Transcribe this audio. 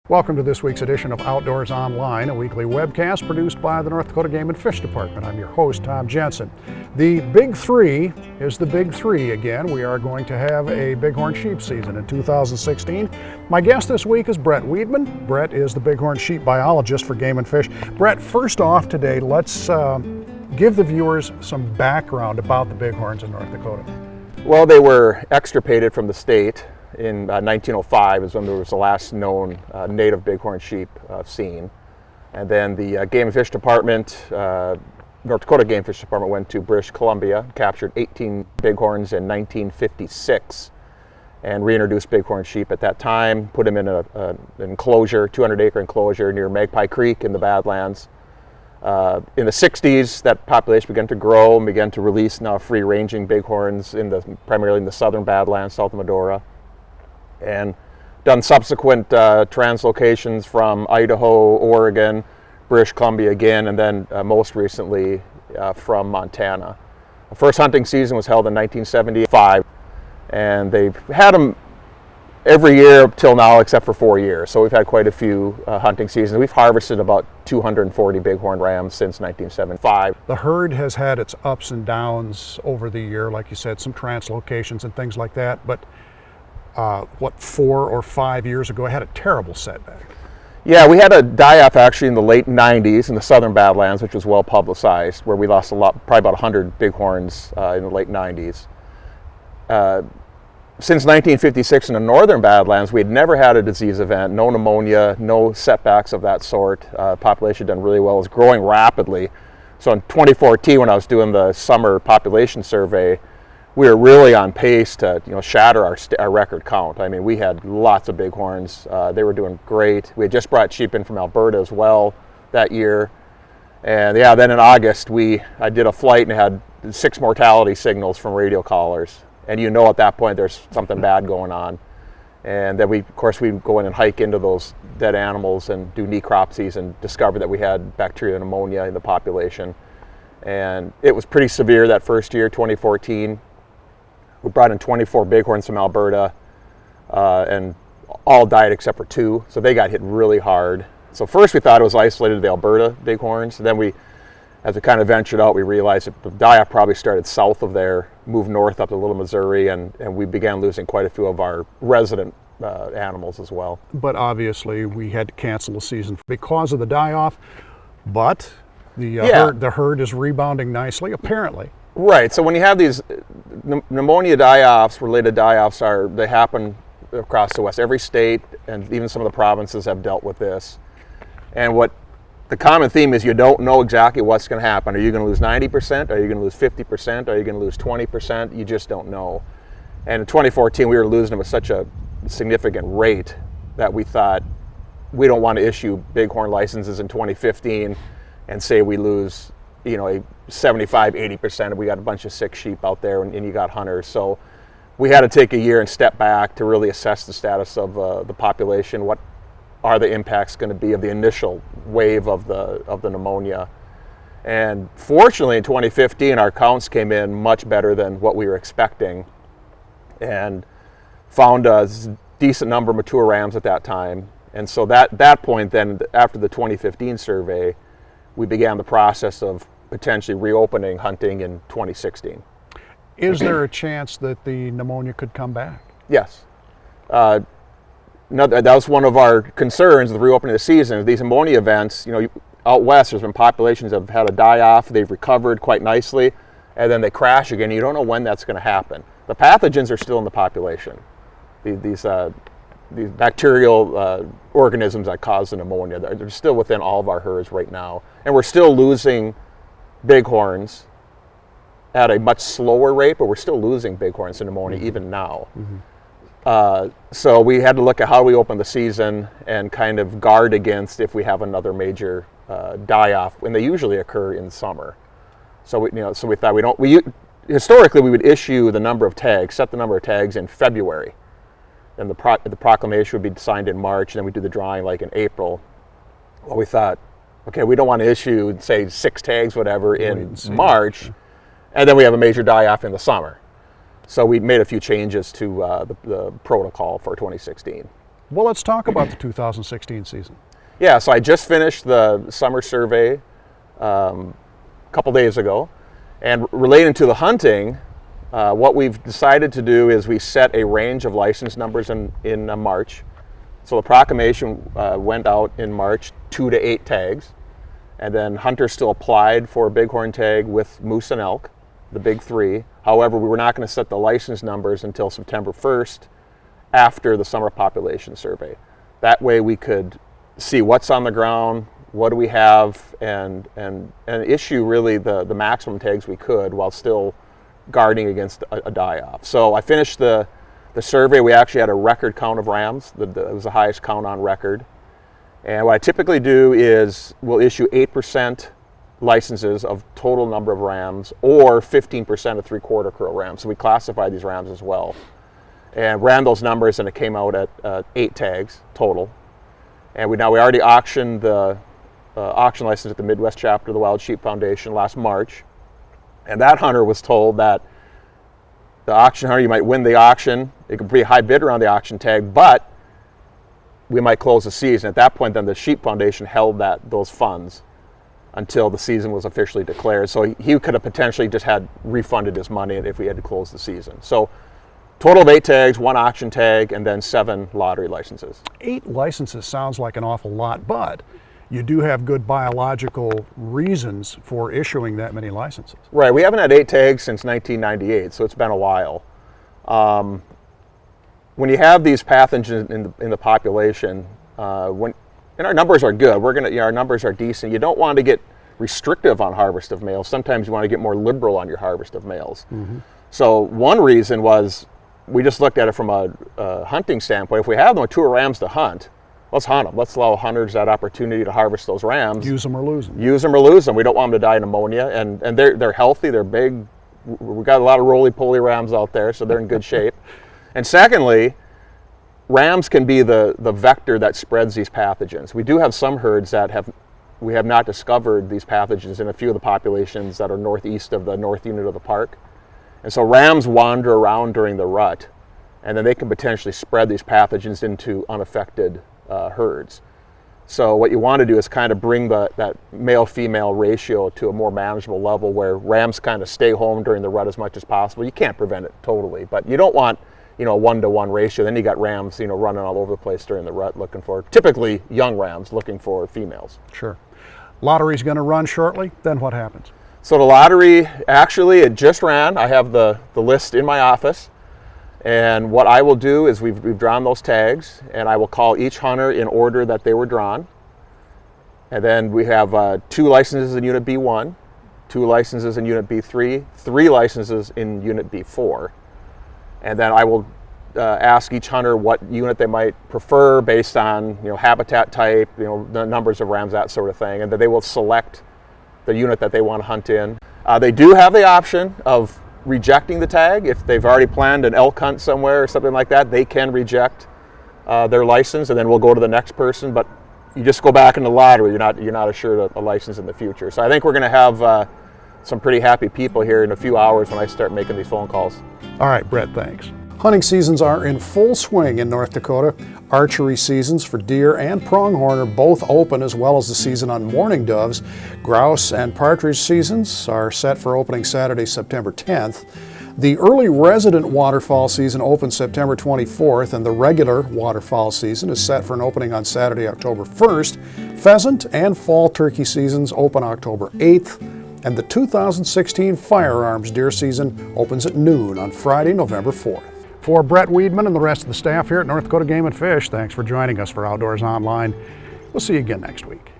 Welcome to this week's edition of Outdoors Online, a weekly webcast produced by the North Dakota Game and Fish Department. I'm your host, Tom Jensen. The Big Three is the Big Three again. We are going to have a Bighorn sheep season in 2016. My guest this week is Brett Wiedmann. Brett is the Bighorn sheep biologist for Game and Fish. Brett, first off today, let's give the viewers some background about the Bighorns in North Dakota. Well, they were extirpated from the state in 1905 is when there was the last known native bighorn sheep seen. And then the Game and Fish Department, North Dakota Game and Fish Department went to British Columbia, captured 18 bighorns in 1956 and reintroduced bighorn sheep at that time, put them in an enclosure, 200-acre enclosure near Magpie Creek in the Badlands. In the 60s, that population began to grow and began to release now free-ranging bighorns primarily in the southern Badlands, south of Medora, and done subsequent translocations from Idaho, Oregon, British Columbia again, and then most recently from Montana. The first hunting season was held in 1975, and they've had them every year up till now except for 4 years. So we've had quite a few hunting seasons. We've harvested about 240 bighorn rams since 1975. The herd has had its ups and downs over the year, like you said, some translocations and things like that, but 4 or 5 years ago, I had a terrible setback. Yeah, we had a die-off actually in the late 90s in the southern Badlands, which was well publicized, where we lost probably about 100 bighorns in the late 90s. Since 1956 in the northern Badlands, we had never had a disease event, no pneumonia, no setbacks of that sort. Population had done really well, it was growing rapidly. So in 2014, when I was doing the summer population survey, we were really on pace to shatter our record count. I mean, we had lots of bighorns. They were doing great. We had just brought sheep in from Alberta as well that year. And yeah, then in August, I did a flight and had 6 mortality signals from radio collars. And at that point there's something bad going on. And then of course we go in and hike into those dead animals and do necropsies and discover that we had bacterial pneumonia in the population. And it was pretty severe that first year, 2014. We brought in 24 bighorns from Alberta, and all died except for 2, so they got hit really hard. So first we thought it was isolated to the Alberta bighorns. Then as we kind of ventured out, we realized that the die-off probably started south of there, moved north up to Little Missouri, and we began losing quite a few of our resident animals as well. But obviously we had to cancel the season because of the die-off, but the herd is rebounding nicely, apparently. Right, so when you have these pneumonia die-offs, related die-offs, they happen across the West. Every state and even some of the provinces have dealt with this. And what the common theme is, you don't know exactly what's going to happen. Are you going to lose 90%? Are you going to lose 50%? Are you going to lose 20%? You just don't know. And in 2014, we were losing them at such a significant rate that we thought we don't want to issue bighorn licenses in 2015 and say we lose 75-80%, and we got a bunch of sick sheep out there, and you got hunters. So we had to take a year and step back to really assess the status of the population. What are the impacts going to be of the initial wave of the pneumonia? And fortunately, in 2015, our counts came in much better than what we were expecting, and found a decent number of mature rams at that time. And so that point, then after the 2015 survey, we began the process of potentially reopening hunting in 2016. Is there a chance that the pneumonia could come back? Yes. That was one of our concerns with reopening the season. These pneumonia events, out west, there's been populations that have had a die-off, they've recovered quite nicely, and then they crash again. You don't know when that's going to happen. The pathogens are still in the population. These bacterial organisms that cause the pneumonia, they're still within all of our herds right now. And we're still losing bighorns at a much slower rate, but we're still losing bighorns to pneumonia even now. Mm-hmm. So we had to look at how we open the season and kind of guard against if we have another major die-off, and they usually occur in summer. So we thought historically we would issue the number of tags, set the number of tags in February. And the proclamation would be signed in March, and then we do the drawing like in April. Well, we thought, okay, we don't want to issue, say, 6 tags, whatever, in March, and then we have a major die-off in the summer. So we made a few changes to the protocol for 2016. Well, let's talk about the 2016 season. Yeah, so I just finished the summer survey a couple days ago. And relating to the hunting, what we've decided to do is we set a range of license numbers in March. So the proclamation went out in March, 2 to 8 tags. And then hunters still applied for a bighorn tag with moose and elk, the big 3. However, we were not going to set the license numbers until September 1st after the summer population survey. That way we could see what's on the ground, what do we have, and issue really the maximum tags we could while still guarding against a die-off. So I finished the survey. We actually had a record count of rams. It was the highest count on record. And what I typically do is we'll issue 8% licenses of total number of rams or 15% of 3/4 curl rams. So we classify these rams as well. And ran those numbers, and it came out at 8 tags total. And we already auctioned the auction license at the Midwest chapter of the Wild Sheep Foundation last March. And that hunter was told that the auction hunter, you might win the auction. It could be a high bidder on the auction tag, but we might close the season. At that point, then the Sheep Foundation held those funds until the season was officially declared. So he could have potentially just had refunded his money if we had to close the season. So total of 8 tags, 1 auction tag, and then 7 lottery licenses. 8 licenses sounds like an awful lot, but you do have good biological reasons for issuing that many licenses. Right, we haven't had 8 tags since 1998, so it's been a while. When you have these pathogens in the population, and our numbers are good, our numbers are decent. You don't want to get restrictive on harvest of males. Sometimes you want to get more liberal on your harvest of males. Mm-hmm. So one reason was we just looked at it from a hunting standpoint. If we have no 2 rams to hunt, let's hunt them. Let's allow hunters that opportunity to harvest those rams. Use them or lose them. Use them or lose them. We don't want them to die of pneumonia, and they're healthy. They're big. We've got a lot of roly-poly rams out there, so they're in good shape. And secondly, rams can be the vector that spreads these pathogens. We do have some herds that we have not discovered these pathogens in a few of the populations that are northeast of the north unit of the park. And so rams wander around during the rut, and then they can potentially spread these pathogens into unaffected herds. So what you want to do is kind of bring that male-female ratio to a more manageable level where rams kind of stay home during the rut as much as possible. You can't prevent it totally, but you don't want a 1-to-1 ratio. Then you got rams running all over the place during the rut looking for, typically young rams looking for females. Sure. Lottery's going to run shortly, then what happens? So the lottery, actually, it just ran. I have the list in my office. And what I will do is we've drawn those tags, and I will call each hunter in order that they were drawn. And then we have 2 licenses in Unit B1, 2 licenses in Unit B3, 3 licenses in Unit B4. And then I will ask each hunter what unit they might prefer based on habitat type, the numbers of rams, that sort of thing. And then they will select the unit that they want to hunt in. They do have the option of rejecting the tag. If they've already planned an elk hunt somewhere or something like that, they can reject their license, and then we'll go to the next person. But you just go back in the lottery, you're not assured a license in the future. So I think we're going to have some pretty happy people here in a few hours when I start making these phone calls. All right, Brett, thanks. Hunting seasons are in full swing in North Dakota. Archery seasons for deer and pronghorn are both open, as well as the season on mourning doves. Grouse and partridge seasons are set for opening Saturday, September 10th. The early resident waterfowl season opens September 24th, and the regular waterfowl season is set for an opening on Saturday, October 1st. Pheasant and fall turkey seasons open October 8th. And the 2016 firearms deer season opens at noon on Friday, November 4th. For Brett Wiedmann and the rest of the staff here at North Dakota Game and Fish, thanks for joining us for Outdoors Online. We'll see you again next week.